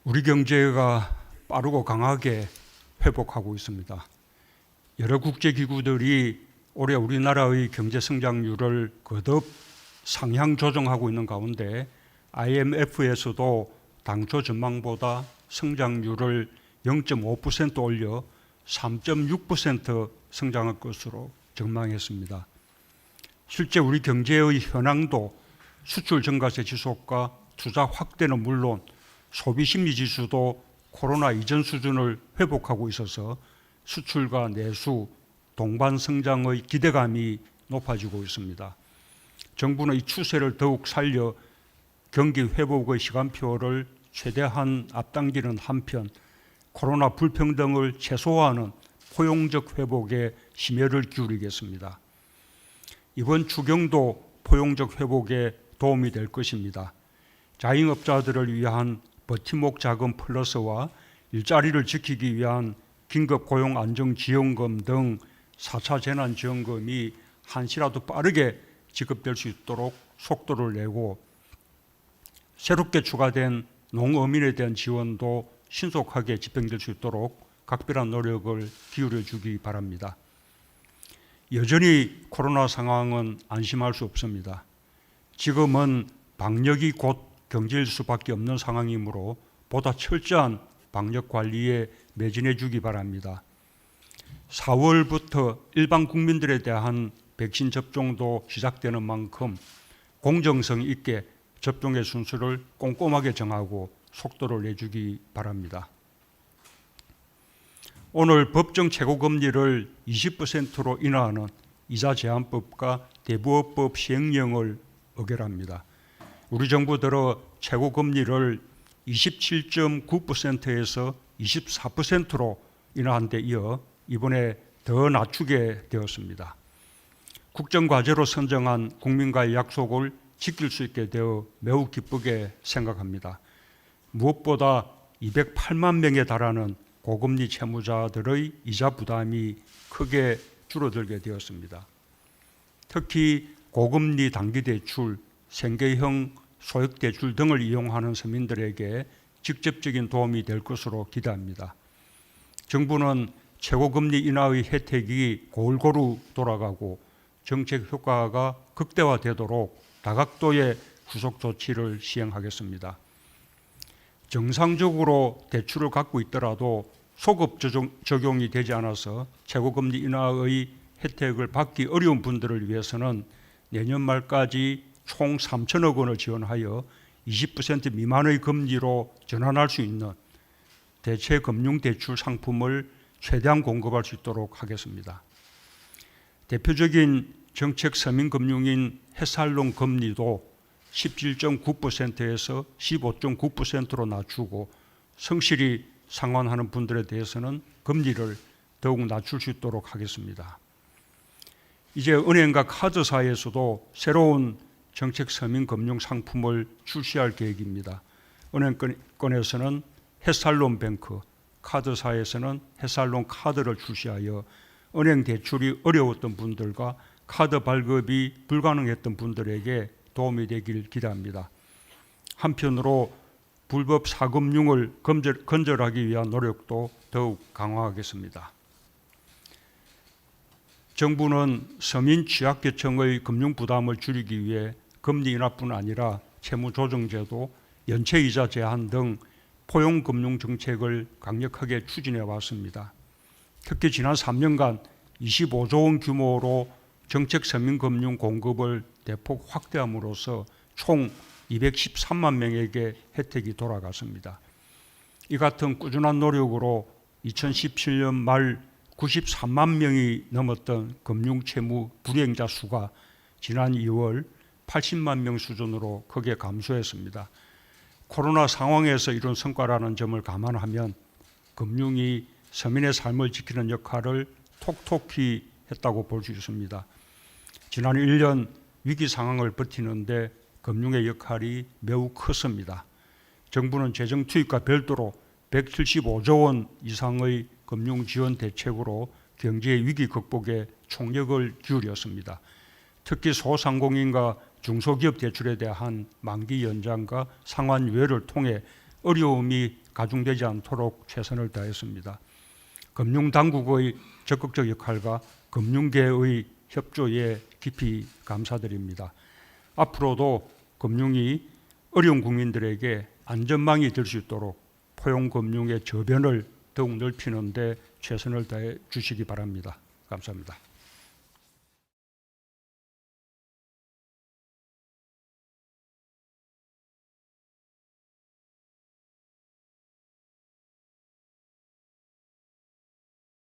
우리 경제가 빠르고 강하게 회복하고 있습니다. 여러 국제기구들이 올해 우리나라의 경제 성장률을 거듭 상향 조정하고 있는 가운데 IMF에서도 당초 전망보다 성장률을 0.5% 올려 3.6% 성장할 것으로 전망했습니다. 실제 우리 경제의 현황도 수출 증가세 지속과 투자 확대는 물론 소비 심리 지수도 코로나 이전 수준을 회복하고 있어서 수출과 내수, 동반 성장의 기대감이 높아지고 있습니다. 정부는 이 추세를 더욱 살려 경기 회복의 시간표를 최대한 앞당기는 한편 코로나 불평등을 최소화하는 포용적 회복에 심혈을 기울이겠습니다. 이번 추경도 포용적 회복에 도움이 될 것입니다. 자영업자들을 위한 버팀목 자금 플러스와 일자리를 지키기 위한 긴급 고용 안정지원금 등 4차 재난지원금이 한시라도 빠르게 지급될 수 있도록 속도를 내고 새롭게 추가된 농어민에 대한 지원도 신속하게 집행될 수 있도록 각별한 노력을 기울여 주기 바랍니다. 여전히 코로나 상황은 안심할 수 없습니다. 지금은 방역이 곧 경제일 수밖에 없는 상황이므로 보다 철저한 방역 관리에 매진해 주기 바랍니다. 4월부터 일반 국민들에 대한 백신 접종도 시작되는 만큼 공정성 있게 접종의 순서를 꼼꼼하게 정하고 속도를 내주기 바랍니다. 오늘 법정 최고금리를 20%로 인하하는 이자 제한법과 대부업법 시행령을 의결합니다. 우리 정부 들어 최고금리를 27.9%에서 24%로 인하한 데 이어 이번에 더 낮추게 되었습니다. 국정과제로 선정한 국민과의 약속을 지킬 수 있게 되어 매우 기쁘게 생각합니다. 무엇보다 208만 명에 달하는 고금리 채무자들의 이자 부담이 크게 줄어들게 되었습니다. 특히 고금리 단기대출, 생계형 소액대출 등을 이용하는 서민들에게 직접적인 도움이 될 것으로 기대합니다. 정부는 최고금리 인하의 혜택이 골고루 돌아가고 정책 효과가 극대화되도록 다각도의 후속 조치를 시행하겠습니다. 정상적으로 대출을 갖고 있더라도 소급 적용이 되지 않아서 최고금리 인하의 혜택을 받기 어려운 분들을 위해서는 내년 말까지 총 3천억 원을 지원하여 20% 미만의 금리로 전환할 수 있는 대체 금융대출 상품을 최대한 공급할 수 있도록 하겠습니다. 대표적인 정책 서민금융인 햇살론 금리도 17.9%에서 15.9%로 낮추고 성실히 상환하는 분들에 대해서는 금리를 더욱 낮출 수 있도록 하겠습니다. 이제 은행과 카드사에서도 새로운 정책 서민 금융 상품을 출시할 계획입니다. 은행권에서는 햇살론 뱅크, 카드사에서는 햇살론 카드를 출시하여 은행 대출이 어려웠던 분들과 카드 발급이 불가능했던 분들에게 도움이 되길 기대합니다. 한편으로 불법 사금융을 건절하기 위한 노력도 더욱 강화하겠습니다. 정부는 서민 취약계층의 금융 부담을 줄이기 위해 금리 인하뿐 아니라 채무조정제도, 연체이자 제한 등 포용금융 정책을 강력하게 추진해 왔습니다. 특히 지난 3년간 25조 원 규모로 정책 서민금융 공급을 대폭 확대함으로써 총 213만 명에게 혜택이 돌아갔습니다. 이 같은 꾸준한 노력으로 2017년 말 93만 명이 넘었던 금융채무 불이행자 수가 지난 2월 80만 명 수준으로 크게 감소했습니다. 코로나 상황에서 이룬 성과라는 점을 감안하면 금융이 서민의 삶을 지키는 역할을 톡톡히 했다고 볼 수 있습니다. 지난 1년 위기 상황을 버티는데 금융의 역할이 매우 컸습니다. 정부는 재정 투입과 별도로 175조 원 이상의 금융 지원 대책으로 경제의 위기 극복에 총력을 기울였습니다. 특히 소상공인과 중소기업 대출에 대한 만기 연장과 상환 유예를 통해 어려움이 가중되지 않도록 최선을 다했습니다. 금융당국의 적극적 역할과 금융계의 협조에 깊이 감사드립니다. 앞으로도 금융이 어려운 국민들에게 안전망이 될 수 있도록 포용금융의 저변을 더욱 넓히는 데 최선을 다해 주시기 바랍니다. 감사합니다.